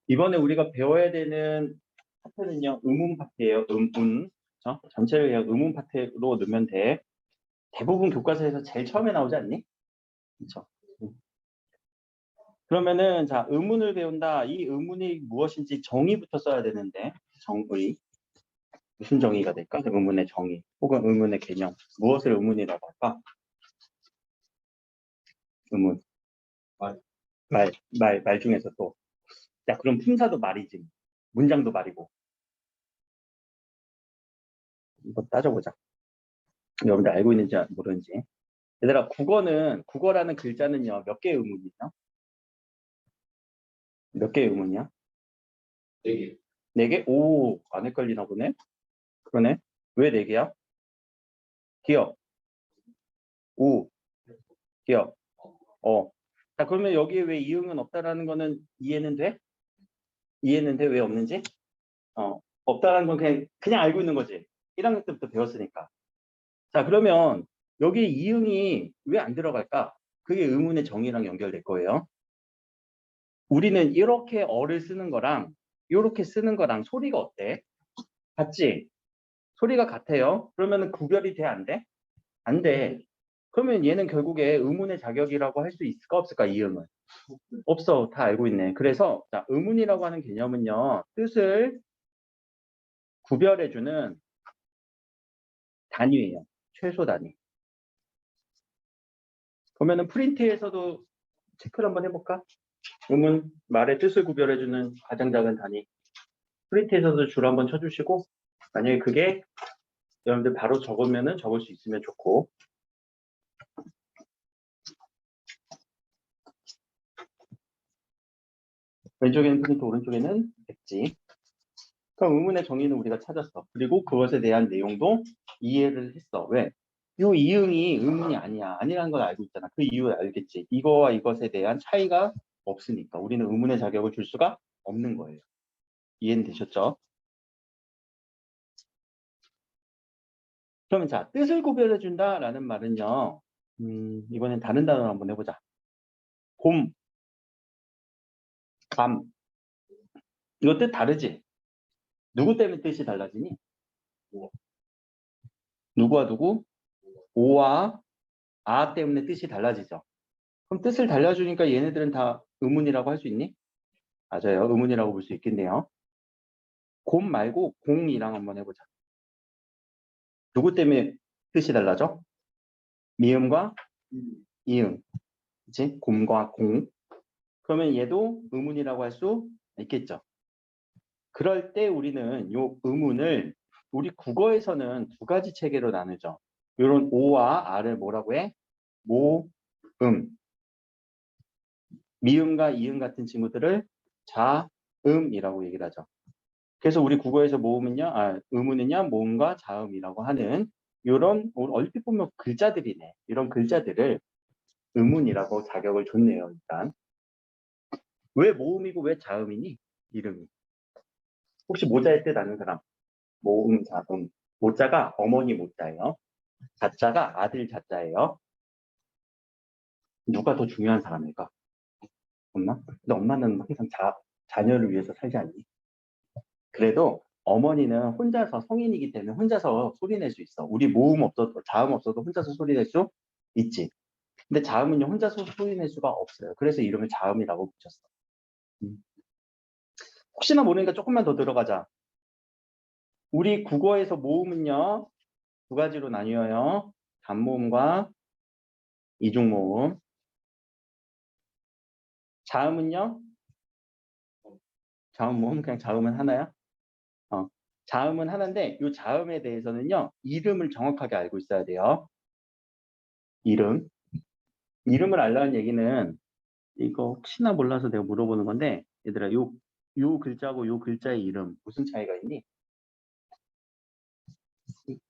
이번에 우리가 배워야 되는 파트는요, 의문 파트예요. 의문. 그렇죠? 전체를 그냥 의문 파트로 넣으면 돼. 대부분 교과서에서 제일 처음에 나오지 않니? 그렇죠? 그러면은 자, 의문을 배운다. 이 의문이 무엇인지 정의부터 써야 되는데, 정의. 무슨 정의가 될까? 의문의 정의 혹은 의문의 개념. 무엇을 의문이라고 할까? 의문. 말 중에서 또. 자, 그럼 품사도 말이지. 문장도 말이고. 이거 따져보자. 여러분들 알고 있는지 모르는지. 얘들아, 국어라는 글자는요, 몇 개의 의문이냐? 몇 개의 의문이야? 4개. 4개? 오, 안 헷갈리나 보네? 그러네. 왜 4개야? 기억, 우, 기억, 어. 자, 그러면 여기에 왜 이응은 없다라는 거는 이해는 돼? 이해는 돼? 왜 없는지? 없다라는 건 그냥 알고 있는 거지. 1학년 때부터 배웠으니까. 자, 그러면 여기 이응이 왜 안 들어갈까? 그게 의문의 정의랑 연결될 거예요. 우리는 이렇게 어를 쓰는 거랑 이렇게 쓰는 거랑 소리가 어때? 같지? 소리가 같아요. 그러면 구별이 돼? 안 돼? 안 돼. 그러면 얘는 결국에 의문의 자격이라고 할 수 있을까 없을까? 이응은. 없어. 다 알고 있네. 그래서 자, 의문이라고 하는 개념은요. 뜻을 구별해주는 단위예요. 최소 단위. 그러면은 프린트에서도 체크를 한번 해볼까? 의문 말의 뜻을 구별해주는 가장 작은 단위. 프린트에서도 줄 한번 쳐주시고 만약에 그게 여러분들 바로 적으면은 적을 수 있으면 좋고. 왼쪽에는 프린트, 오른쪽에는 백지. 그럼 의문의 정의는 우리가 찾았어. 그리고 그것에 대한 내용도 이해를 했어. 왜? 요 이응이 의문이 아니야. 아니라는 걸 알고 있잖아. 그 이유를 알겠지. 이거와 이것에 대한 차이가 없으니까 우리는 의문의 자격을 줄 수가 없는 거예요. 이해는 되셨죠? 그러면 자, 뜻을 구별해준다라는 말은요. 이번엔 다른 단어로 한번 해보자. 곰, 감. 이거 뜻 다르지? 누구 때문에 뜻이 달라지니? 누구와 누구? 오와 아 때문에 뜻이 달라지죠. 그럼 뜻을 달라주니까 얘네들은 다 의문이라고 할 수 있니? 맞아요. 의문이라고 볼 수 있겠네요. 곰 말고 공이랑 한번 해보자. 누구 때문에 뜻이 달라져? 미음과 이음. 그치? 곰과 공. 그러면 얘도 의문이라고 할 수 있겠죠. 그럴 때 우리는 이 의문을 우리 국어에서는 두 가지 체계로 나누죠. 이런 오와 아를 뭐라고 해? 모음. 미음과 이음 같은 친구들을 자음이라고 얘기를 하죠. 그래서 우리 국어에서 의문은요, 모음과 자음이라고 하는 이런 얼핏 보면 글자들이네. 이런 글자들을 의문이라고 자격을 줬네요. 일단 왜 모음이고 왜 자음이니? 이름이. 혹시 모자의 뜻 아는 사람? 모음, 자음. 모자가 어머니 모자예요. 자자가 아들 자자예요. 누가 더 중요한 사람일까? 엄마? 근데 엄마는 항상 자녀를 위해서 살지 않니? 그래도 어머니는 혼자서 성인이기 때문에 혼자서 소리 낼 수 있어. 우리 모음 없어도, 자음 없어도 혼자서 소리 낼 수 있지. 근데 자음은요, 혼자서 소리 낼 수가 없어요. 그래서 이름을 자음이라고 붙였어. 혹시나 모르니까 조금만 더 들어가자. 우리 국어에서 모음은요, 두 가지로 나뉘어요. 단모음과 이중모음. 자음은요, 자음모음, 그냥 자음은 하나야? 자음은 하나인데, 이 자음에 대해서는요, 이름을 정확하게 알고 있어야 돼요. 이름. 이름을 알라는 얘기는 이거 혹시나 몰라서 내가 물어보는 건데 얘들아 요 글자하고 요 글자의 이름 무슨 차이가 있니?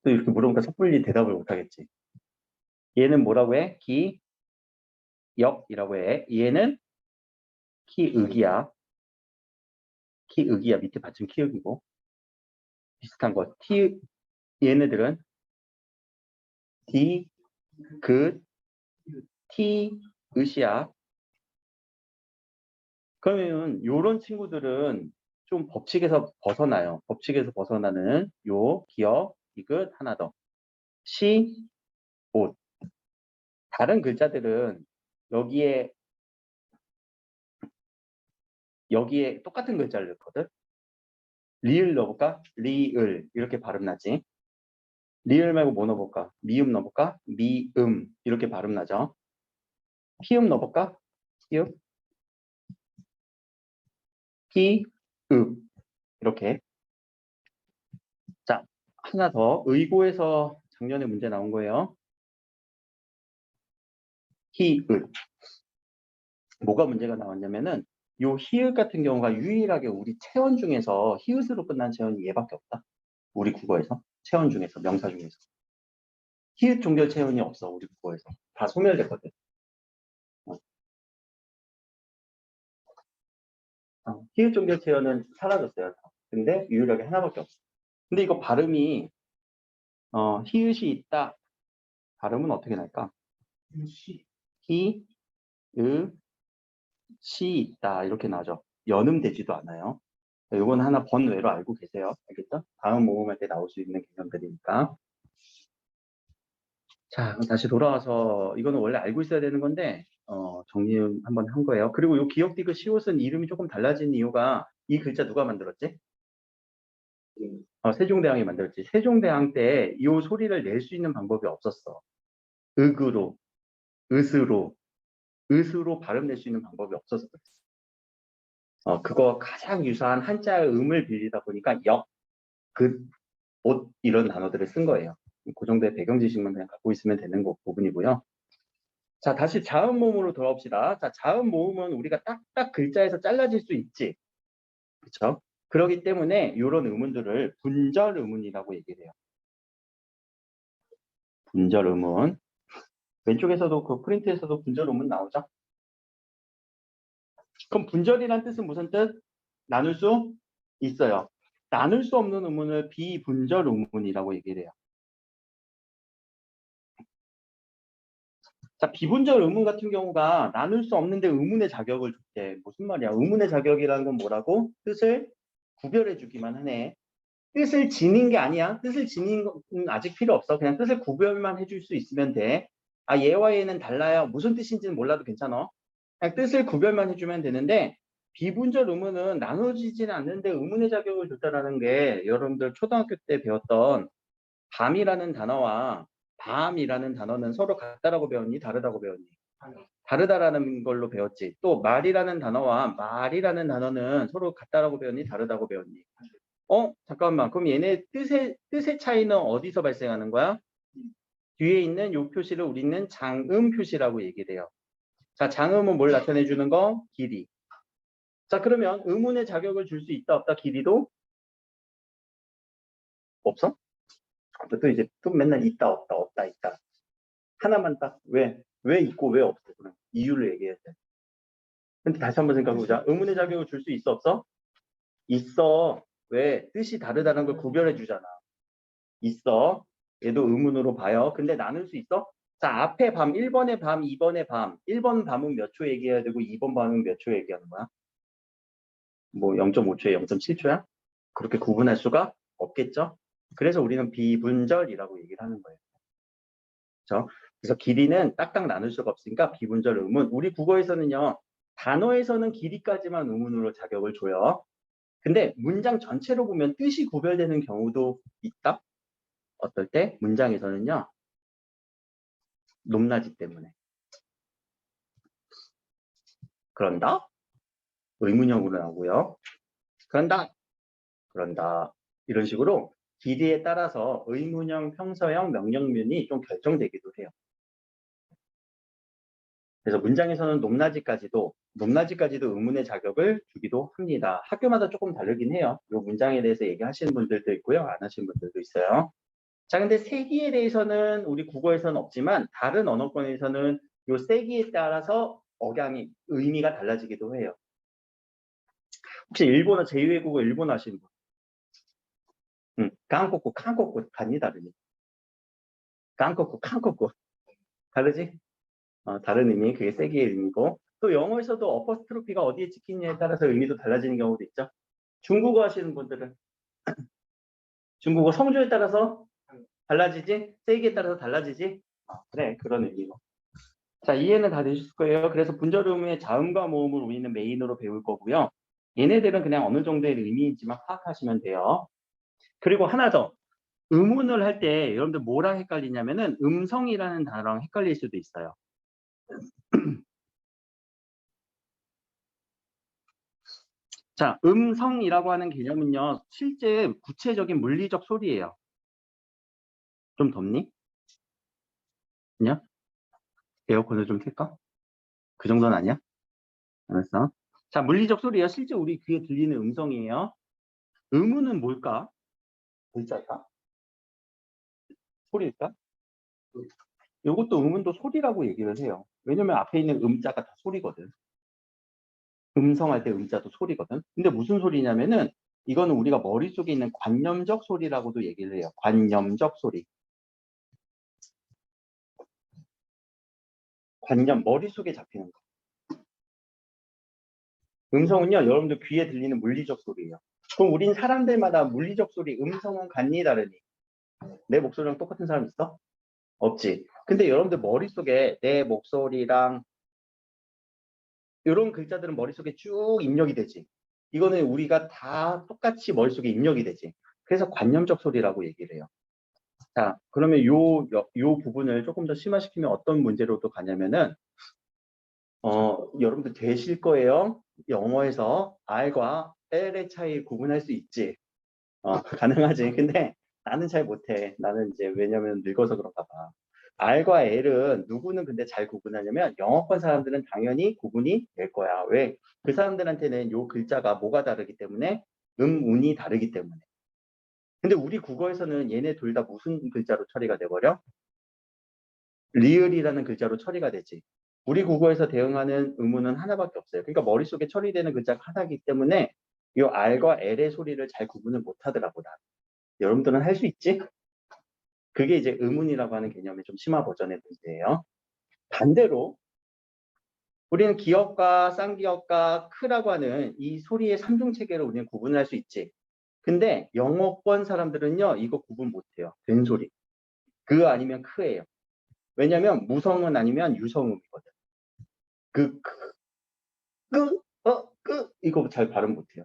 또 이렇게 물어보니까 섣불리 대답을 못하겠지. 얘는 뭐라고 해? 기역이라고 해. 얘는 키읔이야. 키읔이야. 밑에 받침 키읔이고 비슷한 거. 얘네들은 디, 그, 티, 으시야. 그러면 요런 친구들은 좀 법칙에서 벗어나요. 법칙에서 벗어나는 요 기억, 디귿 하나 더. 시, 옷. 다른 글자들은 여기에 똑같은 글자를 넣거든. 리을 넣어볼까? 리을 이렇게 발음 나지. 리을 말고 뭐 넣어볼까? 미음 넣어볼까? 미음 이렇게 발음 나죠. 피음 넣어볼까? 피음, 피읍 이렇게. 자, 하나 더. 의고에서 작년에 문제 나온 거예요. 히읗. 뭐가 문제가 나왔냐면은 요 히읗 같은 경우가 유일하게 우리 체원 중에서 히읗으로 끝난 체원이 얘밖에 없다. 우리 국어에서. 체원 중에서, 명사 중에서. 히읗 종결 체원이 없어, 우리 국어에서. 다 소멸됐거든. 히읗 종결 체원은 사라졌어요. 근데 유일하게 하나밖에 없어. 근데 이거 발음이 히읗이 있다. 발음은 어떻게 날까? 히, 으, 시 있다. 이렇게 나죠. 연음되지도 않아요. 이건 하나 번외로 알고 계세요. 알겠죠? 다음 모음할 때 나올 수 있는 개념들이니까. 자, 그럼 다시 돌아와서 이거는 원래 알고 있어야 되는 건데 정리 한번 한 거예요. 그리고 이 기억 디귿 시옷은 이름이 조금 달라진 이유가 이 글자 누가 만들었지? 세종대왕이 만들었지. 세종대왕 때 이 소리를 낼 수 있는 방법이 없었어. 윽으로, 으스로, 으스로 발음 낼 수 있는 방법이 없었어. 그거 가장 유사한 한자의 음을 빌리다 보니까 역, 그, 옷 이런 단어들을 쓴 거예요. 그 정도의 배경 지식만 그냥 갖고 있으면 되는 부분이고요. 자, 다시 자음 모음으로 돌아옵시다. 자, 자음 모음은 우리가 딱딱 글자에서 잘라질 수 있지. 그렇죠? 그렇기 때문에 이런 의문들을 분절 의문이라고 얘기를 해요. 분절 의문. 왼쪽에서도 그 프린트에서도 분절 의문 나오죠? 그럼 분절이란 뜻은 무슨 뜻? 나눌 수 있어요. 나눌 수 없는 의문을 비분절 의문이라고 얘기를 해요. 자, 비분절 의문 같은 경우가 나눌 수 없는데 의문의 자격을 줬대. 무슨 말이야? 의문의 자격이라는 건 뭐라고? 뜻을 구별해 주기만 하네. 뜻을 지닌 게 아니야. 뜻을 지닌 건 아직 필요 없어. 그냥 뜻을 구별만 해줄 수 있으면 돼. 아, 얘와 얘는 달라요. 무슨 뜻인지는 몰라도 괜찮아. 그냥 뜻을 구별만 해주면 되는데 비분절 의문은 나눠지지는 않는데 의문의 자격을 줬다라는 게 여러분들 초등학교 때 배웠던 밤이라는 단어와 밤이라는 단어는 서로 같다라고 배웠니? 다르다고 배웠니? 다르다라는 걸로 배웠지. 또 말이라는 단어와 말이라는 단어는 서로 같다라고 배웠니? 다르다고 배웠니? 잠깐만. 그럼 얘네 뜻의 차이는 어디서 발생하는 거야? 뒤에 있는 요 표시를 우리는 장음 표시라고 얘기를 해요. 자, 장음은 뭘 나타내 주는 거? 길이. 자, 그러면 의문의 자격을 줄 수 있다, 없다, 길이도? 없어? 또 이제 또 맨날 있다, 없다, 없다, 있다. 하나만 딱, 왜 있고 왜 없어? 그럼 이유를 얘기해야 돼. 근데 다시 한번 생각해보자. 의문의 자격을 줄 수 있어, 없어? 있어. 왜? 뜻이 다르다는 걸 구별해 주잖아. 있어. 얘도 의문으로 봐요. 근데 나눌 수 있어? 자, 앞에 밤, 1번의 밤, 2번의 밤. 1번 밤은 몇 초 얘기해야 되고 2번 밤은 몇 초 얘기하는 거야? 뭐 0.5초에 0.7초야? 그렇게 구분할 수가 없겠죠? 그래서 우리는 비분절이라고 얘기를 하는 거예요. 그렇죠? 그래서 길이는 딱딱 나눌 수가 없으니까 비분절 의문. 우리 국어에서는요. 단어에서는 길이까지만 의문으로 자격을 줘요. 근데 문장 전체로 보면 뜻이 구별되는 경우도 있다. 어떨 때? 문장에서는요. 높낮이 때문에. 그런다? 의문형으로 나오고요. 그런다. 그런다. 이런 식으로 길이에 따라서 의문형, 평서형, 명령문이 좀 결정되기도 해요. 그래서 문장에서는 높낮이까지도 의문의 자격을 주기도 합니다. 학교마다 조금 다르긴 해요. 이 문장에 대해서 얘기하시는 분들도 있고요. 안 하시는 분들도 있어요. 자, 근데 세기에 대해서는 우리 국어에서는 없지만 다른 언어권에서는 이 세기에 따라서 억양이 의미가 달라지기도 해요. 혹시 일본어 제2외국어 일본어 하시는 분? 깐꼬꾸 간이 다르니. 깐꼬꾸 다르지? 다른 의미, 그게 세기의 의미고. 또 영어에서도 어퍼스트로피가 어디에 찍히냐에 따라서 의미도 달라지는 경우도 있죠. 중국어 하시는 분들은 중국어 성조에 따라서 달라지지? 세기에 따라서 달라지지? 그래, 그런 의미로. 자, 이해는 다 되셨을 거예요. 그래서 분절음의 자음과 모음을 우리는 메인으로 배울 거고요. 얘네들은 그냥 어느 정도의 의미인지만 파악하시면 돼요. 그리고 하나 더. 음운을 할 때 여러분들 뭐랑 헷갈리냐면은 음성이라는 단어랑 헷갈릴 수도 있어요. 자, 음성이라고 하는 개념은요, 실제 구체적인 물리적 소리예요. 좀 덥니? 아니야? 에어컨을 좀 켤까? 그 정도는 아니야? 알았어. 자, 물리적 소리예요. 실제 우리 귀에 들리는 음성이에요. 음운은 뭘까? 글자일까? 소리일까? 이것도 음운도 소리라고 얘기를 해요. 왜냐면 앞에 있는 음자가 다 소리거든. 음성할 때 음자도 소리거든. 근데 무슨 소리냐면은 이거는 우리가 머릿속에 있는 관념적 소리라고도 얘기를 해요. 관념적 소리. 관념, 머릿속에 잡히는 거. 음성은요, 여러분들 귀에 들리는 물리적 소리예요. 그럼 우린 사람들마다 물리적 소리, 음성은 같니 다르니? 내 목소리랑 똑같은 사람 있어? 없지. 근데 여러분들 머릿속에 내 목소리랑 이런 글자들은 머릿속에 쭉 입력이 되지. 이거는 우리가 다 똑같이 머릿속에 입력이 되지. 그래서 관념적 소리라고 얘기를 해요. 자, 그러면 요 부분을 조금 더 심화시키면 어떤 문제로도 가냐면은, 여러분들 되실 거예요. 영어에서 R과 L의 차이 구분할 수 있지. 가능하지. 근데 나는 잘 못해. 나는 이제 왜냐면 늙어서 그런가 봐. R과 L은 누구는 근데 잘 구분하냐면 영어권 사람들은 당연히 구분이 될 거야. 왜? 그 사람들한테는 요 글자가 뭐가 다르기 때문에 운이 다르기 때문에. 근데 우리 국어에서는 얘네 둘 다 무슨 글자로 처리가 돼버려? 리을이라는 글자로 처리가 되지. 우리 국어에서 대응하는 의문은 하나밖에 없어요. 그러니까 머릿속에 처리되는 글자가 하나이기 때문에 이 R과 L의 소리를 잘 구분을 못하더라고. 나. 여러분들은 할 수 있지? 그게 이제 의문이라고 하는 개념의 좀 심화 버전의 문제예요. 반대로 우리는 기역과 쌍기역과 크라고 하는 이 소리의 삼중 체계를 우리는 구분할 수 있지. 근데 영어권 사람들은요, 이거 구분 못해요. 된소리. 그 아니면 크예요. 왜냐면 무성은 아니면 유성음이거든. 그, 이거 잘 발음 못해요.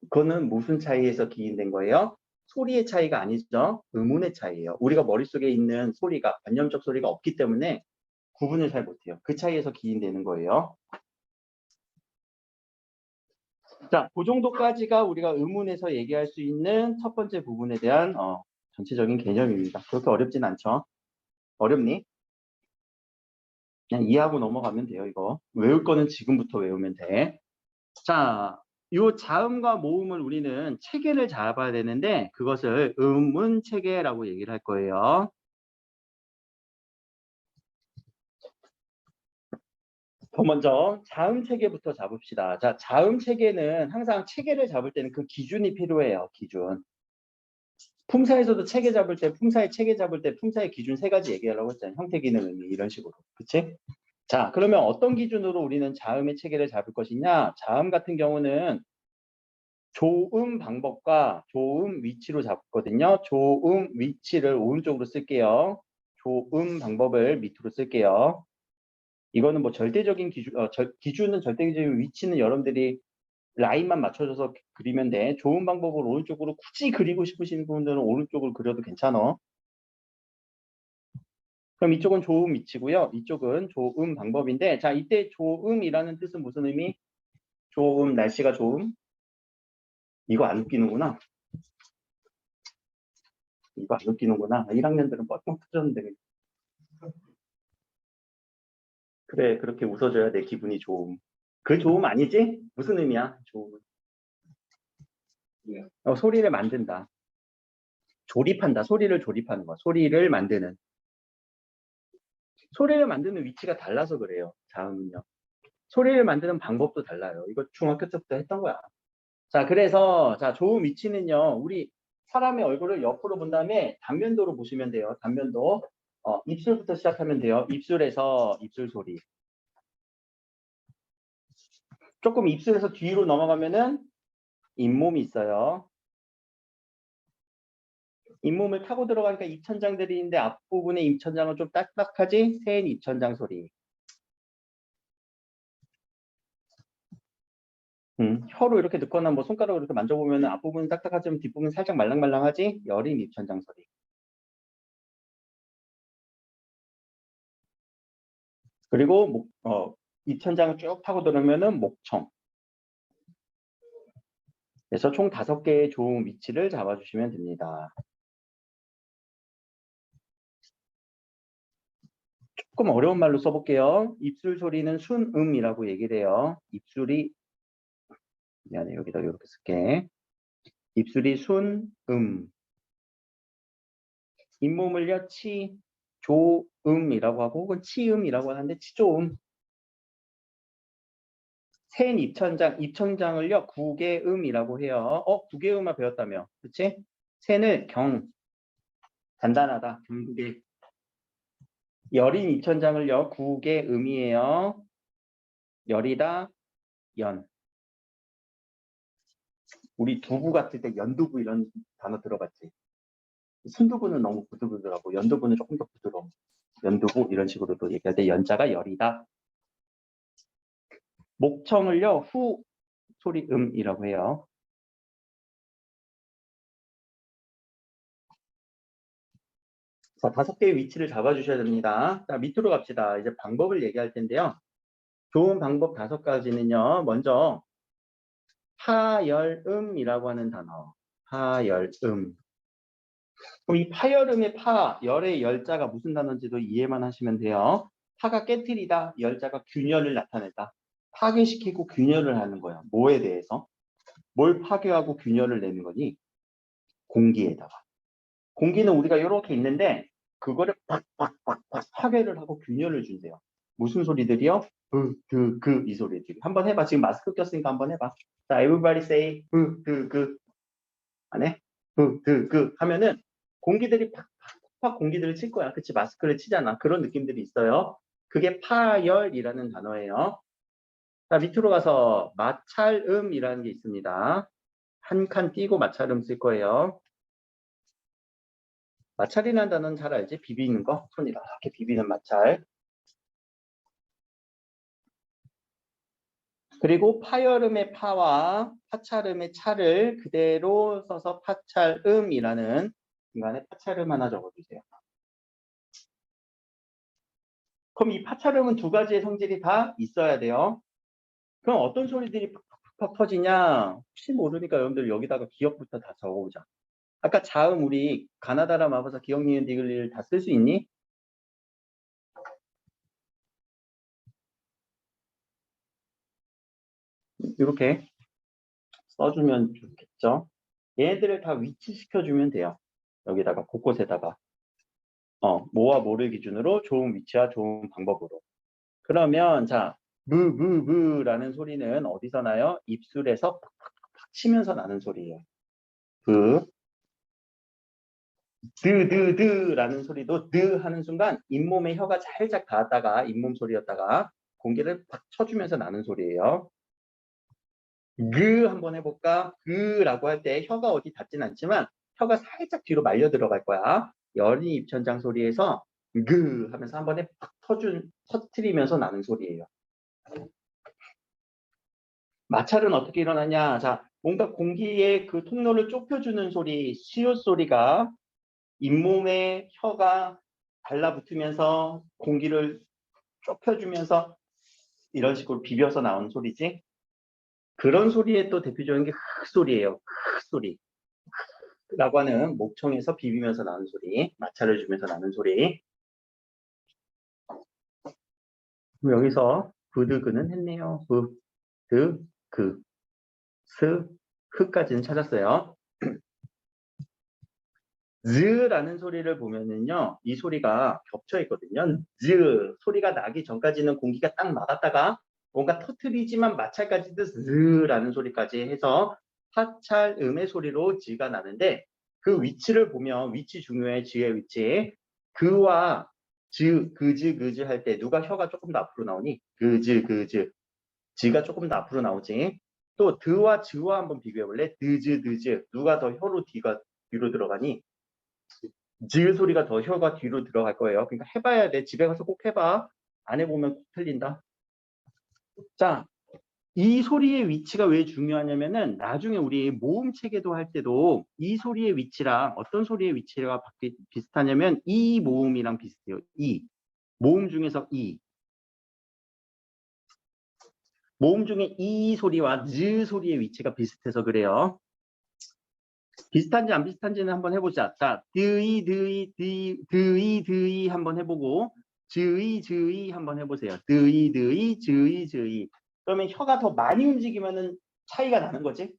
그거는 무슨 차이에서 기인된 거예요? 소리의 차이가 아니죠. 음운의 차이예요. 우리가 머릿속에 있는 소리가, 관념적 소리가 없기 때문에 구분을 잘 못해요. 그 차이에서 기인되는 거예요. 자, 그 정도까지가 우리가 음운에서 얘기할 수 있는 첫 번째 부분에 대한 전체적인 개념입니다. 그렇게 어렵진 않죠. 어렵니? 그냥 이해하고 넘어가면 돼요, 이거. 외울 거는 지금부터 외우면 돼. 자, 요 자음과 모음을 우리는 체계를 잡아야 되는데 그것을 음운 체계라고 얘기를 할 거예요. 더 먼저 자음 체계부터 잡읍시다. 자, 자음 체계는 항상 체계를 잡을 때는 그 기준이 필요해요. 기준. 품사에서도 체계 잡을 때, 품사의 체계 잡을 때 품사의 기준 세 가지 얘기하려고 했잖아요. 형태, 기능, 의미 이런 식으로. 그치? 자, 그러면 어떤 기준으로 우리는 자음의 체계를 잡을 것이냐? 자음 같은 경우는 조음 방법과 조음 위치로 잡거든요. 조음 위치를 오른쪽으로 쓸게요. 조음 방법을 밑으로 쓸게요. 이거는 뭐 절대적인 기준, 기준은 절대적인 위치는 여러분들이 라인만 맞춰줘서 그리면 돼. 좋은 방법으로 오른쪽으로 굳이 그리고 싶으신 분들은 오른쪽으로 그려도 괜찮아. 그럼 이쪽은 조음 위치고요. 이쪽은 조음 방법인데, 자, 이때 조음이라는 뜻은 무슨 의미? 조음, 날씨가 좋음? 이거 안 웃기는구나. 이거 안 웃기는구나. 1학년들은 뻥뻥 터졌는데. 그래, 그렇게 웃어줘야 내 기분이 좋음. 그 좋음 아니지? 무슨 의미야? 좋음. 소리를 만든다. 조립한다. 소리를 조립하는 거. 소리를 만드는. 소리를 만드는 위치가 달라서 그래요. 자음은요. 소리를 만드는 방법도 달라요. 이거 중학교 때부터 했던 거야. 자, 그래서 자, 좋은 위치는요. 우리 사람의 얼굴을 옆으로 본 다음에 단면도로 보시면 돼요. 단면도. 입술부터 시작하면 돼요. 입술에서 입술 소리. 조금 입술에서 뒤로 넘어가면은 잇몸이 있어요. 잇몸을 타고 들어가니까 입천장들이 있는데 앞부분의 입천장은 좀 딱딱하지? 새인 입천장 소리. 혀로 이렇게 넣거나 뭐 손가락으로 이렇게 만져보면 앞부분은 딱딱하지만 뒷부분은 살짝 말랑말랑하지? 여린 입천장 소리. 그리고 입천장을 쭉 타고 들어오면은 목청. 그래서 총 5개의 좋은 위치를 잡아주시면 됩니다. 조금 어려운 말로 써볼게요. 입술 소리는 순음이라고 얘기를 해요. 입술이, 미안해, 여기다 이렇게 쓸게. 입술이 순음. 잇몸을요, 조음이라고 하고, 혹은 치음이라고 하는데, 치조음. 센 입천장을요, 구개음이라고 해요. 구개음만 배웠다며. 그치? 센을 단단하다, 경구개. 여린 입천장을요, 구개음이에요. 열이다, 연. 우리 두부 같을 때 연두부 이런 단어 들어봤지? 순두부는 너무 부들부들하고 연두부는 조금 더 부드러워. 연두부 이런 식으로도 얘기할 때 연자가 열이다. 목청을요, 후 소리 음이라고 해요. 자, 5개의 위치를 잡아주셔야 됩니다. 자, 밑으로 갑시다. 이제 방법을 얘기할 텐데요. 좋은 방법 5가지는요. 먼저 파열음이라고 하는 단어. 파열음. 그럼 이 파열음의 열의 열자가 무슨 단어인지도 이해만 하시면 돼요. 파가 깨트리다, 열자가 균열을 나타낸다. 파괴시키고 균열을 하는 거야. 뭐에 대해서? 뭘 파괴하고 균열을 내는 거니? 공기에다가. 공기는 우리가 이렇게 있는데 그거를 팍팍팍팍 파괴를 하고 균열을 준대요. 무슨 소리들이요? 이 소리들이. 한번 해봐. 지금 마스크 꼈으니까 한번 해봐. 자, everybody say 안 해? 하면은 공기들이 팍팍팍 공기들을 칠 거야. 그치? 마스크를 치잖아. 그런 느낌들이 있어요. 그게 파열이라는 단어예요. 자, 밑으로 가서 마찰음이라는 게 있습니다. 한 칸 띄고 마찰음 쓸 거예요. 마찰이라는 단어는 잘 알지? 비비는 거. 손 이렇게 비비는 마찰. 그리고 파열음의 파와 파찰음의 차를 그대로 써서 파찰음이라는 중간에 파찰음 하나 적어주세요. 그럼 이 파찰음은 2가지의 성질이 다 있어야 돼요. 그럼 어떤 소리들이 팍팍팍 터지냐? 혹시 모르니까 여러분들 여기다가 기억부터 다 적어보자. 아까 자음 우리 가나다라 마법사 기억 니은 디글리를 다 쓸 수 있니? 이렇게 써주면 좋겠죠. 얘네들을 다 위치시켜주면 돼요. 여기다가 곳곳에다가 뭐와 뭐를 기준으로 좋은 위치와 좋은 방법으로. 그러면 자, 무라는 소리는 어디서 나요? 입술에서 팍팍팍 치면서 나는 소리예요. 드라는 소리도 드 하는 순간 잇몸에 혀가 살짝 닿았다가 잇몸 소리였다가 공기를 팍 쳐주면서 나는 소리예요. 한번 해볼까? 라고 할 때 혀가 어디 닿진 않지만 혀가 살짝 뒤로 말려 들어갈 거야. 여린 입천장 소리에서 하면서 한 번에 팍 터트리면서 나는 소리예요. 마찰은 어떻게 일어나냐? 자, 뭔가 공기의 그 통로를 좁혀주는 소리, 시옷 소리가 잇몸에 혀가 달라붙으면서 공기를 좁혀주면서 이런 식으로 비벼서 나온 소리지. 그런 소리의 또 대표적인 게 소리예요. 소리. 라고 하는 목청에서 비비면서 나는 소리, 마찰을 주면서 나는 소리. 그럼 여기서 부드그는 했네요. 흐까지는 찾았어요. 즈라는 소리를 보면은요, 이 소리가 겹쳐 있거든요. 소리가 나기 전까지는 공기가 딱 막았다가 뭔가 터트리지만 마찰까지도 즈라는 소리까지 해서 파찰음의 소리로 즈가 나는데 그 위치를 보면 위치 중요해. 즈의 위치. 그와 그즈 할 때 누가 혀가 조금 더 앞으로 나오니? 그즈 즈가 조금 더 앞으로 나오지. 또 드와 즈와 한번 비교해 볼래? 드즈 드즈 누가 더 혀로 뒤로 들어가니? 즈 소리가 더 혀가 뒤로 들어갈 거예요. 그러니까 해봐야 돼. 집에 가서 꼭 해봐. 안 해보면 꼭 틀린다. 자, 이 소리의 위치가 왜 중요하냐면은 나중에 우리 모음 체계도 할 때도 이 소리의 위치랑 어떤 소리의 위치가 비슷하냐면 이 모음이랑 비슷해요. 이 모음 중에서 이 모음 중에 이 소리와 즈 소리의 위치가 비슷해서 그래요. 비슷한지 안 비슷한지는 한번 해보자. 자, 드이 한번 해보고 즈이 한번 해보세요. 드이. 그러면 혀가 더 많이 움직이면은 차이가 나는 거지.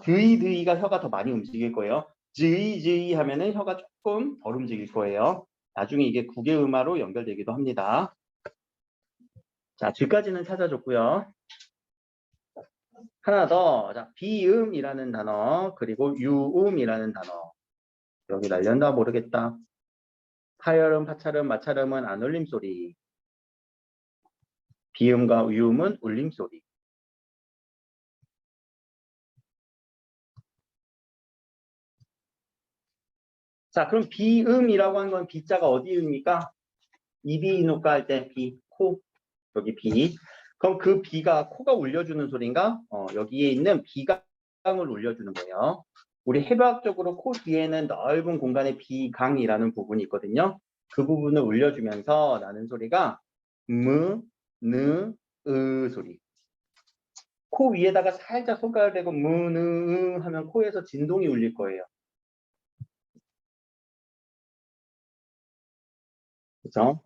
드이가 혀가 더 많이 움직일 거예요. 즈이 하면은 혀가 조금 덜 움직일 거예요. 나중에 이게 국외음화로 연결되기도 합니다. 자, 즈까지는 찾아줬고요. 하나 더. 자, 비음이라는 단어, 그리고 유음이라는 단어. 여기 날렸나 모르겠다. 파열음, 파찰음, 마찰음은 안 울림 소리. 비음과 유음은 울림 소리. 자, 그럼 비음이라고 하는 건 비자가 어디입니까? 이비 인후과 할 때 비, 코. 여기 비. 그럼 그 비가 코가 울려주는 소리인가? 여기에 있는 비강을 울려주는 거예요. 우리 해부학적으로 코 뒤에는 넓은 공간에 비강이라는 부분이 있거든요. 그 부분을 울려주면서 나는 소리가 무, 느, 으 소리. 코 위에다가 살짝 손가락 대고 무, 느, 으 하면 코에서 진동이 울릴 거예요. 그죠?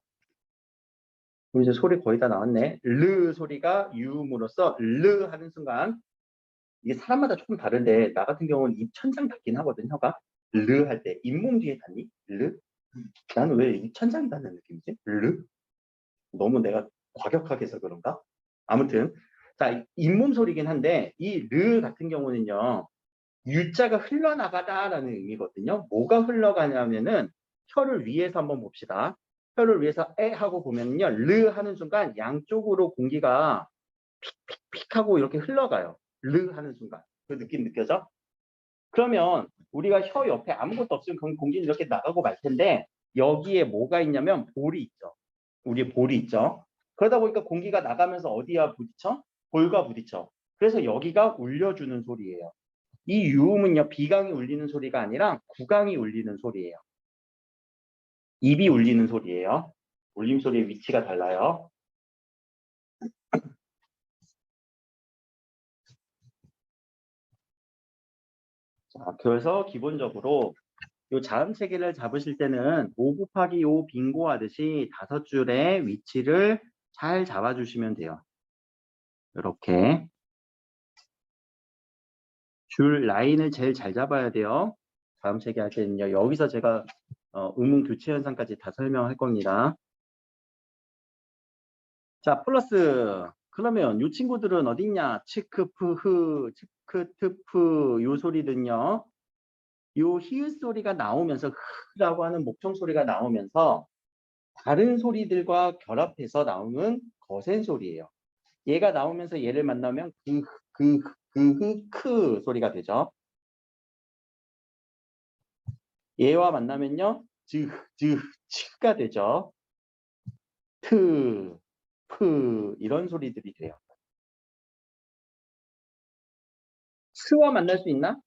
그럼 이제 소리 거의 다 나왔네. 르 소리가 유음으로써 르 하는 순간 이게 사람마다 조금 다른데 나 같은 경우는 입천장 닿긴 하거든 혀가. 르 할 때 잇몸 뒤에 닿니? 르? 나는 왜 입천장이 닿는 느낌이지? 르? 너무 내가 과격하게 해서 그런가? 아무튼 자 잇몸 소리긴 한데 이 르 같은 경우는요. 유자가 흘러나가다라는 의미거든요. 뭐가 흘러가냐면은 혀를 위에서 한번 봅시다. 혀를 위해서 에 하고 보면요. 르 하는 순간 양쪽으로 공기가 픽픽픽 하고 이렇게 흘러가요. 르 하는 순간. 그 느낌 느껴져? 그러면 우리가 혀 옆에 아무것도 없으면 공기는 이렇게 나가고 말 텐데 여기에 뭐가 있냐면 볼이 있죠. 우리 볼이 있죠. 그러다 보니까 공기가 나가면서 어디와 부딪혀? 볼과 부딪혀. 그래서 여기가 울려주는 소리예요. 이 유음은요, 비강이 울리는 소리가 아니라 구강이 울리는 소리예요. 입이 울리는 소리예요. 울림소리의 위치가 달라요. 자, 그래서 기본적으로 이 자음 체계를 잡으실 때는 5 곱하기 5 빙고 하듯이 5줄의 위치를 잘 잡아주시면 돼요. 이렇게 줄 라인을 제일 잘 잡아야 돼요. 자음 체계 할 때는요. 여기서 제가 음운 교체 현상까지 다 설명할 겁니다. 자, 플러스. 그러면 이 친구들은 어딨냐? 치크프흐, 치크트프 요 소리들은요. 요 히읗 소리가 나오면서 흐라고 하는 목청 소리가 나오면서 다른 소리들과 결합해서 나오는 거센 소리예요. 얘가 나오면서 얘를 만나면 크 소리가 되죠. 얘와 만나면요. 츠가 되죠. 프 이런 소리들이 돼요. 스와 만날 수 있나?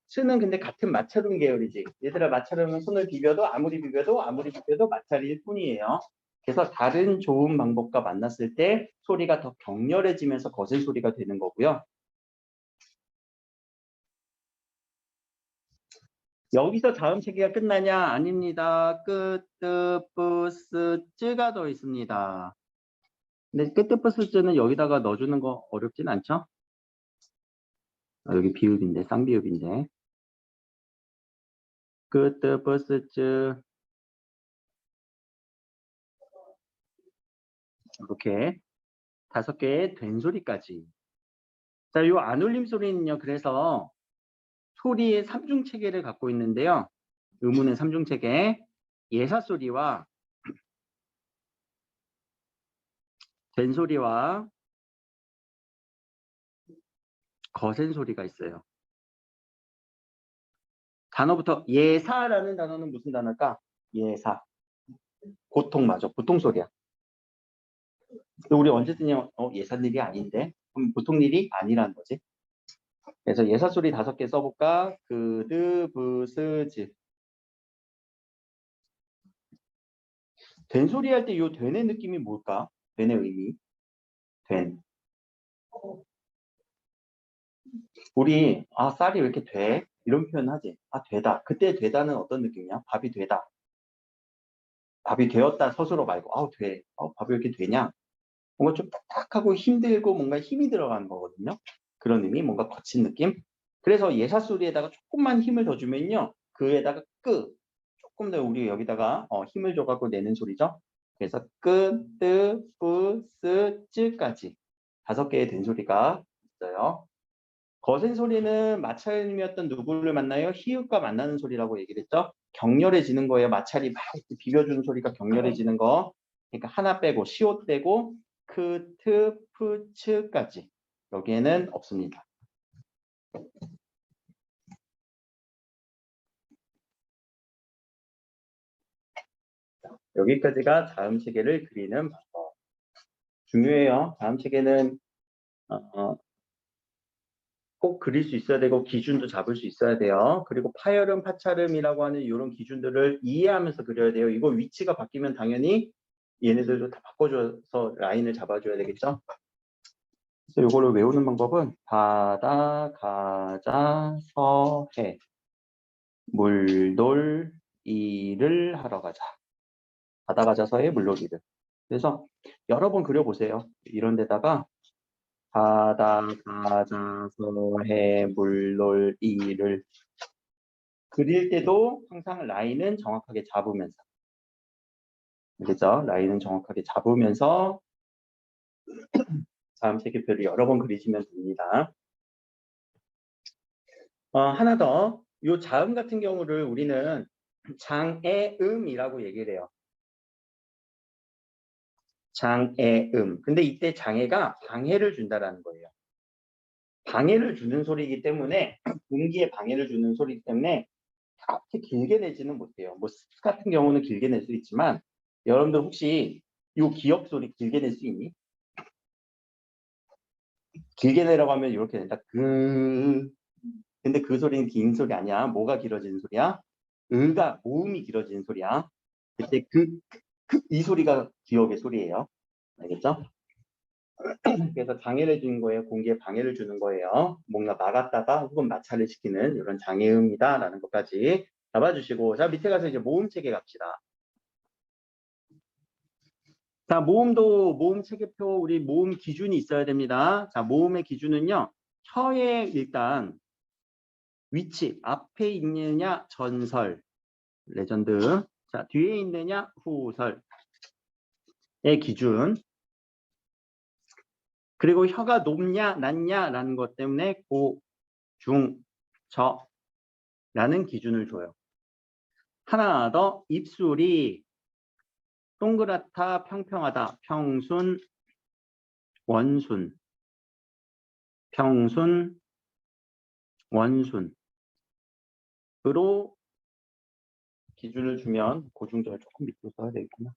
스는 근데 같은 마찰음 계열이지. 얘들아 마찰음은 손을 비벼도 아무리 비벼도 마찰일 뿐이에요. 그래서 다른 좋은 방법과 만났을 때 소리가 더 격렬해지면서 거센 소리가 되는 거고요. 여기서 다음 체계가 끝나냐? 아닙니다. 끝, 뜨, 뿌, 스, 쯔가 더 있습니다. 근데 끝, 뜨, 뿌, 스, 쯔는 여기다가 넣어주는 거 어렵진 않죠? 여기 비읍인데, 쌍비읍인데. 끝, 뜨, 뿌, 스, 쯔. 이렇게 5개의 된 소리까지. 자, 요 안울림 소리는요. 그래서 소리의 3중 체계를 갖고 있는데요. 의문의 3중 체계. 예사 소리와 된 소리와 거센 소리가 있어요. 단어부터 예사라는 단어는 무슨 단어일까? 예사. 보통 맞아. 보통 소리야. 우리 언제 쓰냐? 예산 일이 아닌데? 그럼 보통 일이 아니라는 거지. 그래서 예사 소리 5개 써볼까? 그드, 부스즈. 된 소리 할 때 이 된의 느낌이 뭘까? 된의 의미. 된. 우리 쌀이 왜 이렇게 돼? 이런 표현 하지. 되다. 그때 되다는 어떤 느낌이야? 밥이 되다. 밥이 되었다 스스로 말고 돼. 밥이 왜 이렇게 되냐? 뭔가 좀 딱딱하고 힘들고 뭔가 힘이 들어가는 거거든요. 그런 의미, 뭔가 거친 느낌. 그래서 예사 소리에다가 조금만 힘을 더 주면요. 그에다가 조금 더 우리 여기다가 힘을 줘갖고 내는 소리죠. 그래서 뜨, 뿌, 쓰, 쯔까지 5개의 된 소리가 있어요. 거센 소리는 마찰음이었던 누구를 만나요? 히읗과 만나는 소리라고 얘기를 했죠. 격렬해지는 거예요. 마찰이 막 비벼주는 소리가 격렬해지는 거. 그러니까 하나 빼고 시옷 빼고 크, 트, 프, 츠까지 여기에는 없습니다. 여기까지가 자음 체계를 그리는 방법. 중요해요. 자음 체계는 꼭 그릴 수 있어야 되고 기준도 잡을 수 있어야 돼요. 그리고 파열음, 파찰음이라고 하는 이런 기준들을 이해하면서 그려야 돼요. 이거 위치가 바뀌면 당연히 얘네들도 다 바꿔줘서 라인을 잡아줘야 되겠죠. 그래서 이거를 외우는 방법은 바다, 가자, 서해, 물놀, 이를 하러 가자. 바다, 가자, 서해, 물놀, 이를. 그래서 여러 번 그려보세요. 이런 데다가 바다, 가자, 서해, 물놀, 이를 그릴 때도 항상 라인은 정확하게 잡으면서 그죠? 라인은 정확하게 잡으면서 자음 체계표를 여러 번 그리시면 됩니다. 하나 더. 이 자음 같은 경우를 우리는 장애음이라고 얘기를 해요. 장애음. 근데 이때 장애가 방해를 준다라는 거예요. 방해를 주는 소리이기 때문에 공기에 방해를 주는 소리이기 때문에 그렇게 길게 내지는 못해요. 뭐 스 같은 경우는 길게 낼 수 있지만 여러분들 혹시 이 기역 소리 길게 낼 수 있니? 길게 내라고 하면 이렇게 된다. 근데 그 소리는 긴 소리 아니야. 뭐가 길어지는 소리야? 으가 모음이 길어지는 소리야. 그때 이 소리가 기억의 소리예요. 알겠죠? 그래서 장애를 주는 거예요. 공기에 방해를 주는 거예요. 뭔가 막았다가 혹은 마찰을 시키는 이런 장애음이다라는 것까지 잡아주시고 자 밑에 가서 이제 모음 체계 갑시다. 자 모음 체계표 우리 모음 기준이 있어야 됩니다. 자 모음의 기준은요. 혀의 일단 위치 앞에 있느냐 전설 레전드 자 뒤에 있느냐 후설의 기준 그리고 혀가 높냐 낮냐라는 것 때문에 고, 중, 저라는 기준을 줘요. 하나 더 입술이 동그랗다 평평하다 평순 원순 평순 원순으로 기준을 주면 고중절 조금 밑으로 써야 되겠구나.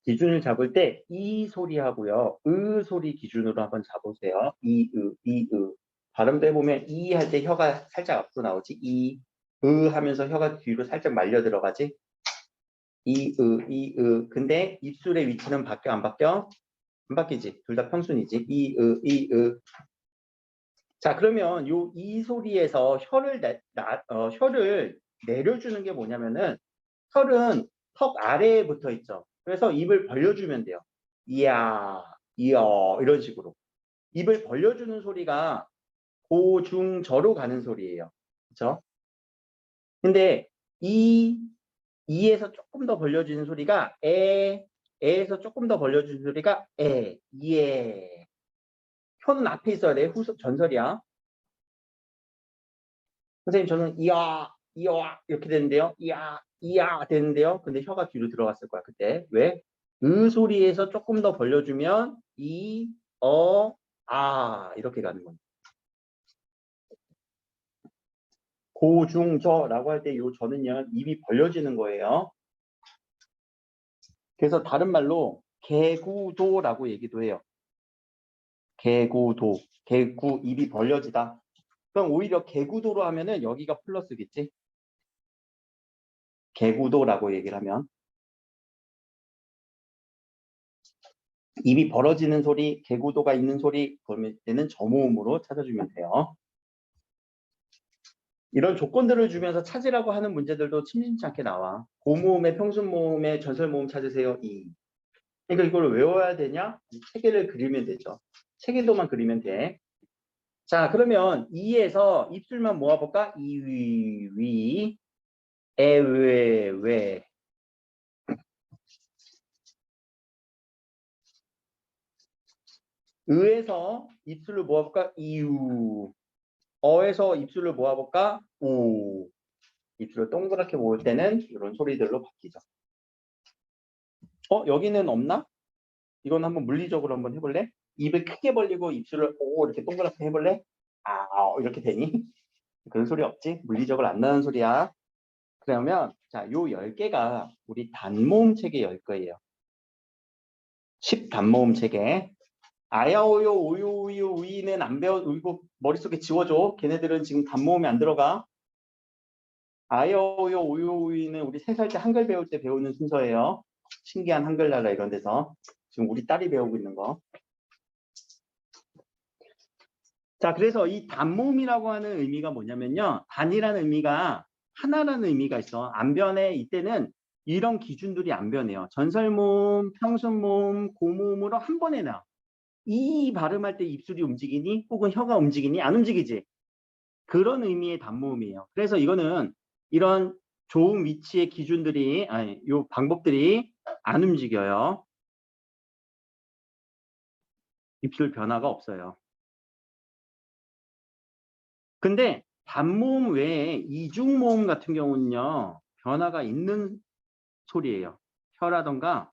기준을 잡을 때 이 소리하고요. 으 소리 기준으로 한번 잡으세요. 이으 발음도 해보면 이 할 때 혀가 살짝 앞으로 나오지. 으 하면서 혀가 뒤로 살짝 말려 들어가지. 이으 근데 입술의 위치는 바뀌어 안 바뀌어? 안 바뀌지. 둘 다 평순이지. 이으 자 그러면 요 이 소리에서 혀를 내려주는 게 뭐냐면은 털은 턱 아래에 붙어 있죠. 그래서 입을 벌려주면 돼요. 이야, 이야 이런 식으로. 입을 벌려주는 소리가 고, 중, 저로 가는 소리예요. 그렇죠? 근데 이에서 조금 더 벌려지는 소리가 에에서 조금 더 벌려지는 소리가 예. 혀는 앞에 있어야 돼. 전설이야. 선생님 저는 이야 이렇게 되는데요. 이야 이야 되는데요. 근데 혀가 뒤로 들어갔을 거야 그때. 왜? 으 소리에서 조금 더 벌려주면 이, 아 이렇게 가는 거예요. 고중저라고 할 때 이 저는요 입이 벌려지는 거예요. 그래서 다른 말로 개구도라고 얘기도 해요. 개구도, 개구 입이 벌려지다. 그럼 오히려 개구도로 하면은 여기가 플러스겠지? 개구도라고 얘기를 하면 입이 벌어지는 소리, 개구도가 있는 소리 그러면 때는 저모음으로 찾아주면 돼요. 이런 조건들을 주면서 찾으라고 하는 문제들도 심심치 않게 나와. 고모음의 평순모음의 전설모음 찾으세요. 이. 그러니까 이걸 외워야 되냐? 체계를 그리면 되죠. 체계도만 그리면 돼. 자, 그러면 이에서 입술만 모아볼까? 이, 위, 에, 왜. 의에서 입술을 모아볼까? 이유. 어에서 입술을 모아볼까? 우. 입술을 동그랗게 모을 때는 이런 소리들로 바뀌죠. 여기는 없나? 이건 한번 물리적으로 한번 해볼래? 입을 크게 벌리고 입술을 오 이렇게 동그랗게 해볼래? 아 이렇게 되니? 그런 소리 없지? 물리적으로 안 나는 소리야. 그러면 자, 요 10개가 우리 단모음 체계 10개예요. 10단모음 체계. 아야오요 오요오요 우이는 안 배워 이거 머릿속에 지워줘. 걔네들은 지금 단모음이 안 들어가. 아야오요 오요오이는 우리 3살 때 한글 배울 때 배우는 순서예요. 신기한 한글나라 이런 데서 지금 우리 딸이 배우고 있는 거. 자, 그래서 이 단모음이라고 하는 의미가 뭐냐면요. 단이라는 의미가 하나라는 의미가 있어. 안 변해. 이때는 이런 기준들이 안 변해요. 전설모음, 평순모음, 고모음으로 한 번에 나와. 이 발음할 때 입술이 움직이니 혹은 혀가 움직이니 안 움직이지. 그런 의미의 단모음이에요. 그래서 이거는 이런 좋은 위치의 기준들이 아니 요 방법들이 안 움직여요. 입술 변화가 없어요. 근데 단모음 외에 이중모음 같은 경우는요. 변화가 있는 소리예요. 혀라던가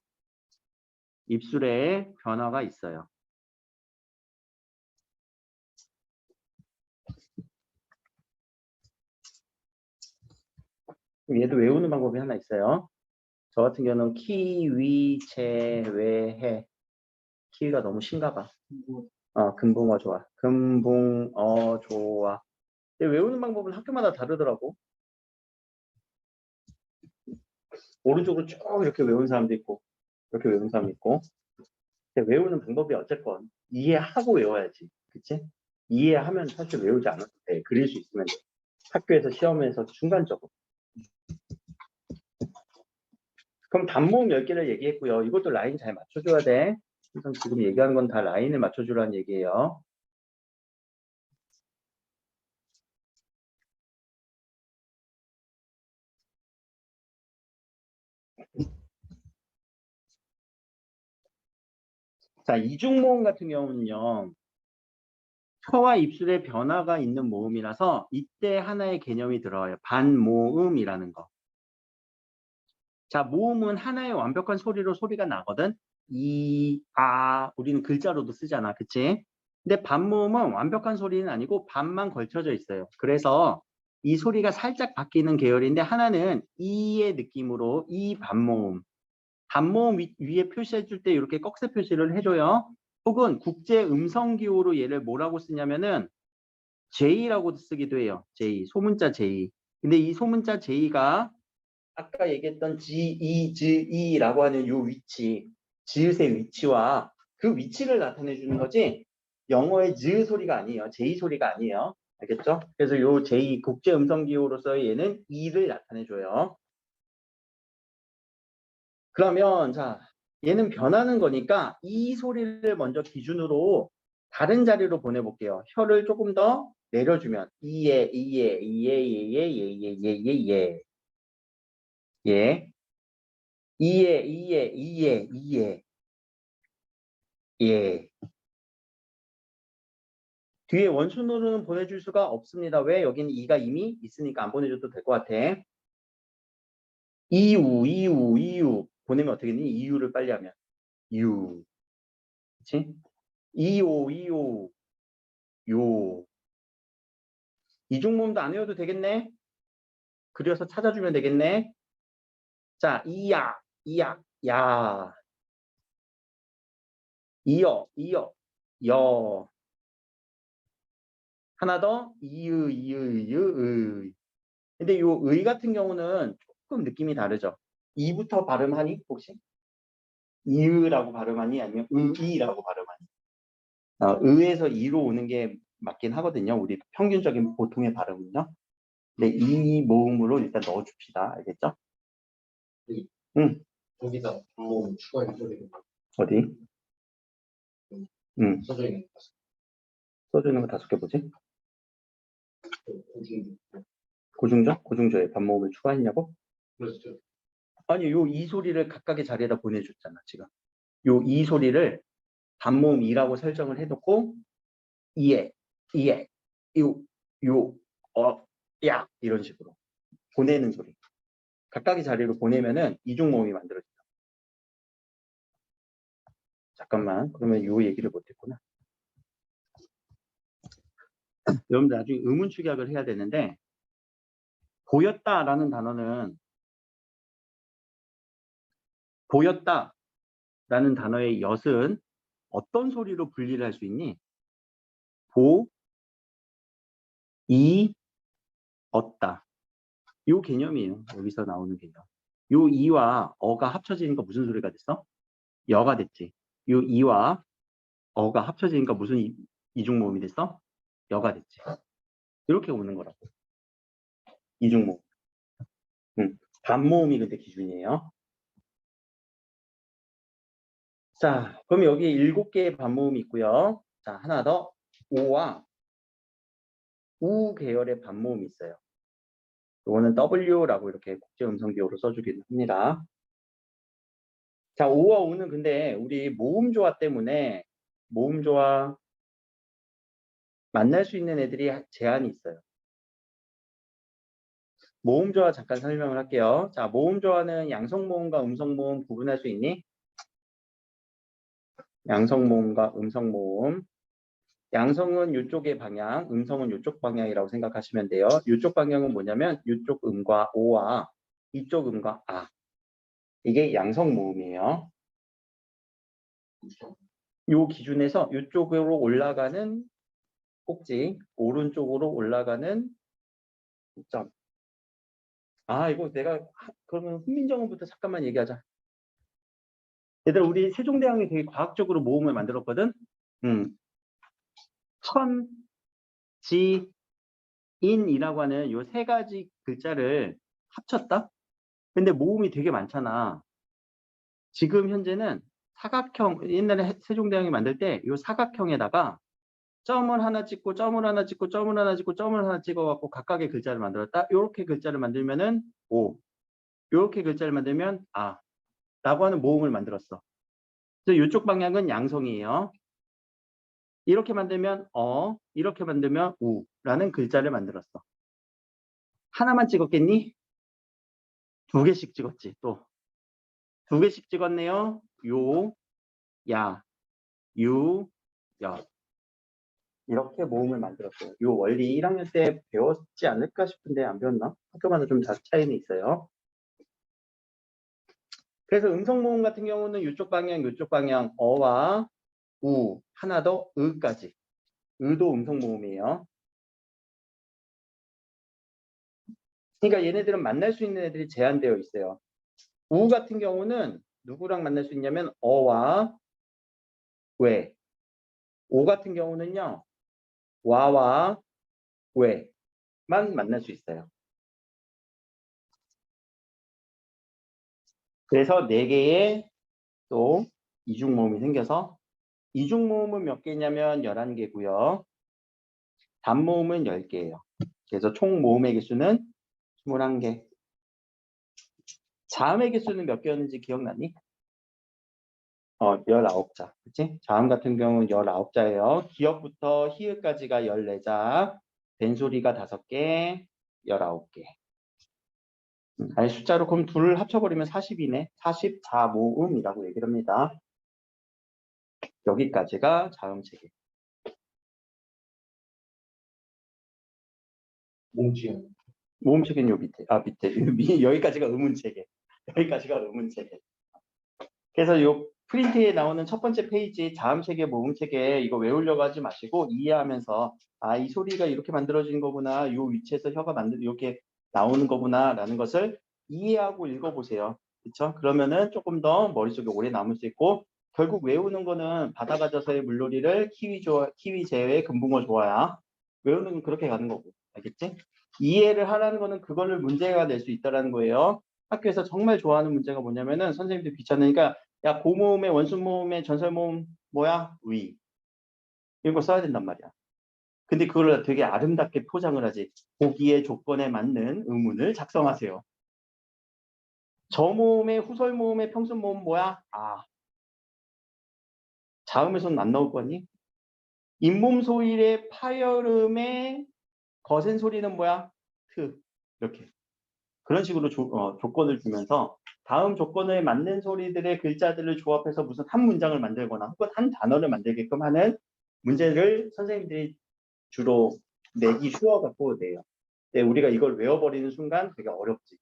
입술에 변화가 있어요. 얘도 외우는 방법이 하나 있어요. 저 같은 경우는 키, 위, 체, 왜, 해. 키위가 너무 심가 봐. 금붕어 좋아. 금붕어 좋아. 근데 외우는 방법은 학교마다 다르더라고. 오른쪽으로 쭉 이렇게 외우는 사람도 있고 이렇게 외우는 사람도 있고. 근데 외우는 방법이 어쨌건 이해하고 외워야지. 그치? 이해하면 사실 외우지 않아도 돼. 그릴 수 있으면 돼. 학교에서 시험에서 중간적으로. 그럼 단모음 10개를 얘기했고요. 이것도 라인 잘 맞춰줘야 돼. 그래서 지금 얘기하는 건 다 라인을 맞춰주라는 얘기예요. 자, 이중모음 같은 경우는요. 혀와 입술에 변화가 있는 모음이라서 이때 하나의 개념이 들어와요. 반모음이라는 거. 자, 모음은 하나의 완벽한 소리로 소리가 나거든. 이, 아, 우리는 글자로도 쓰잖아. 그치? 근데 반모음은 완벽한 소리는 아니고 반만 걸쳐져 있어요. 그래서 이 소리가 살짝 바뀌는 계열인데 하나는 이의 느낌으로 이 반모음. 반모음 위에 표시해 줄 때 이렇게 꺽쇠 표시를 해줘요. 혹은 국제 음성 기호로 얘를 뭐라고 쓰냐면은 J라고 쓰기도 해요. J, 소문자 J. 근데 이 소문자 J가 아까 얘기했던 G, E, G, E라고 하는 요 위치, 지읒의 위치와 그 위치를 나타내 주는 거지 영어의 즈 소리가 아니에요. J 소리가 아니에요. 알겠죠? 그래서 요 J, 국제 음성 기호로서 얘는 E를 나타내 줘요. 그러면 자, 얘는 변하는 거니까 이 소리를 먼저 기준으로 다른 자리로 보내볼게요. 혀를 조금 더 내려주면 이에 이에 이에 이에 이에 이에 이에 예 이에 이에 이에 이에 예 뒤에 원순으로는 보내줄 수가 없습니다. 왜? 여기는 이가 이미 있으니까 안 보내줘도 될 것 같아. 이유 보내면 어떻게 되니? 이유를 빨리 하면 유, 그렇지? 이오 요. 이중모음도 안 외워도 되겠네. 그려서 찾아주면 되겠네. 자, 이야, 야. 이어, 여. 하나 더, 의. 근데 요 의 같은 경우는 조금 느낌이 다르죠. 이부터 발음하니 혹시? 이으라고 발음하니 아니면 의이라고 발음하니? 의에서 이로 오는 게 맞긴 하거든요. 우리 평균적인 보통의 발음은요. 근데 이 모음으로 일단 넣어줍시다. 알겠죠? 응. 거기다 뭐 추가해 줘야 되겠다. 어디? 응. 써져 있는 거. 써주는 거 5개 보지? 고중. 고중저? 고중저에 반모음을 추가했냐고? 그렇죠. 아니, 요 이 소리를 각각의 자리에다 보내줬잖아, 지금. 요 이 소리를 반모음 이라고 설정을 해놓고 이에, 요, 야 이런 식으로 보내는 소리. 각각의 자리로 보내면은 이중모음이 만들어진다. 잠깐만, 그러면 요 얘기를 못했구나. 여러분들 나중에 의문 축약을 해야 되는데 보였다라는 단어는 보였다라는 단어의 엿은 어떤 소리로 분리를 할 수 있니? 보, 이, 얻다. 요 개념이에요. 여기서 나오는 개념. 요 이와 어가 합쳐지니까 무슨 소리가 됐어? 여가 됐지. 요 이와 어가 합쳐지니까 무슨 이중모음이 됐어? 여가 됐지. 이렇게 오는 거라고. 이중모음. 반모음이 근데 기준이에요. 자, 그럼 여기 7개의 반모음이 있고요. 자, 하나 더. 오와 우 계열의 반모음이 있어요. 이거는 W라고 이렇게 국제음성기호로 써주기도 합니다. 자, 오와 우는 근데 우리 모음조화 때문에 모음조화 만날 수 있는 애들이 제한이 있어요. 모음조화 잠깐 설명을 할게요. 자, 모음조화는 양성모음과 음성모음 구분할 수 있니? 양성모음과 음성모음. 양성은 이쪽의 방향, 음성은 이쪽 방향이라고 생각하시면 돼요. 이쪽 방향은 뭐냐면 이쪽 음과 오와 이쪽 음과 아. 이게 양성모음이에요. 이 기준에서 이쪽으로 올라가는 꼭지, 오른쪽으로 올라가는 점. 아, 이거 내가 그러면 훈민정음부터 잠깐만 얘기하자. 얘들아, 우리 세종대왕이 되게 과학적으로 모음을 만들었거든. 천, 지, 인이라고 하는 요 3가지 글자를 합쳤다. 근데 모음이 되게 많잖아. 지금 현재는 사각형, 옛날에 세종대왕이 만들 때 요 사각형에다가 점을 하나 찍고 점을 하나 찍고 점을 하나 찍고 점을 하나 찍어갖고 각각의 글자를 만들었다. 요렇게 글자를 만들면은 오, 요렇게 글자를 만들면 아 라고 하는 모음을 만들었어. 그래서 이쪽 방향은 양성이에요. 이렇게 만들면 이렇게 만들면 우라는 글자를 만들었어. 하나만 찍었겠니? 2개씩 찍었지. 또 2개씩 찍었네요. 요, 야, 유, 여. 이렇게 모음을 만들었어요. 요 원리 1학년 때 배웠지 않을까 싶은데 안 배웠나? 학교마다 좀 차이는 있어요. 그래서 음성 모음 같은 경우는 이쪽 방향 어와 우, 하나 더 으까지. 으도 음성 모음이에요. 그러니까 얘네들은 만날 수 있는 애들이 제한되어 있어요. 우 같은 경우는 누구랑 만날 수 있냐면 어와 왜. 오 같은 경우는요. 와와 왜만 만날 수 있어요. 그래서 4개의 또 이중모음이 생겨서 이중모음은 몇 개냐면 11개고요. 단모음은 10개예요. 그래서 총 모음의 개수는 21개. 자음의 개수는 몇 개였는지 기억나니? 19자. 그치? 자음 같은 경우는 19자예요. 기역부터 히읗까지가 14자. 벤소리가 5개, 19개. 아니 숫자로 그럼 둘을 합쳐버리면 40이네. 44 모음이라고 얘기를 합니다. 여기까지가 자음체계. 몽지요. 모음체계는 요 밑에. 여기까지가 의문체계. 여기까지가 의문체계. 그래서 요 프린트에 나오는 첫 번째 페이지 자음체계, 모음체계 이거 외우려고 하지 마시고 이해하면서 아, 이 소리가 이렇게 만들어진 거구나. 요 위치에서 혀가 이렇게 나오는 거구나라는 것을 이해하고 읽어보세요. 그렇죠? 그러면은 조금 더 머릿속에 오래 남을 수 있고 결국 외우는 거는 바다 가져서의 물놀이를 키위 제외 금붕어 좋아야 외우는 건 그렇게 가는 거고 알겠지? 이해를 하라는 거는 그거를 문제가 낼 수 있다라는 거예요. 학교에서 정말 좋아하는 문제가 뭐냐면은 선생님들 귀찮으니까 야 고모음의 원순모음의 전설모음 뭐야? 위. 이런 거 써야 된단 말이야. 근데 그걸 되게 아름답게 포장을 하지. 보기의 조건에 맞는 의문을 작성하세요. 저모음의 후설모음의 평순모음 뭐야? 아. 자음에서는 안 나올 거니? 잇몸 소리의 파열음의 거센 소리는 뭐야? 트. 이렇게. 그런 식으로 조건을 주면서 다음 조건에 맞는 소리들의 글자들을 조합해서 무슨 한 문장을 만들거나 혹은 한 단어를 만들게끔 하는 문제를 선생님들이 주로 내기 쉬워갖고 내요. 근데 우리가 이걸 외워버리는 순간 되게 어렵지.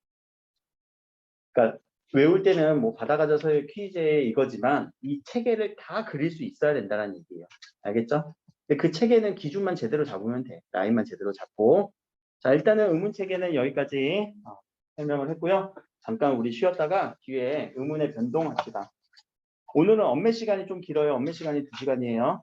그러니까 외울 때는 뭐 받아가져서의 퀴즈에 이거지만 이 체계를 다 그릴 수 있어야 된다는 얘기예요. 알겠죠? 근데 그 체계는 기준만 제대로 잡으면 돼. 라인만 제대로 잡고. 자, 일단은 의문 체계는 여기까지 설명을 했고요. 잠깐 우리 쉬었다가 뒤에 의문의 변동합시다. 오늘은 엄매 시간이 좀 길어요. 엄매 시간이 2시간이에요.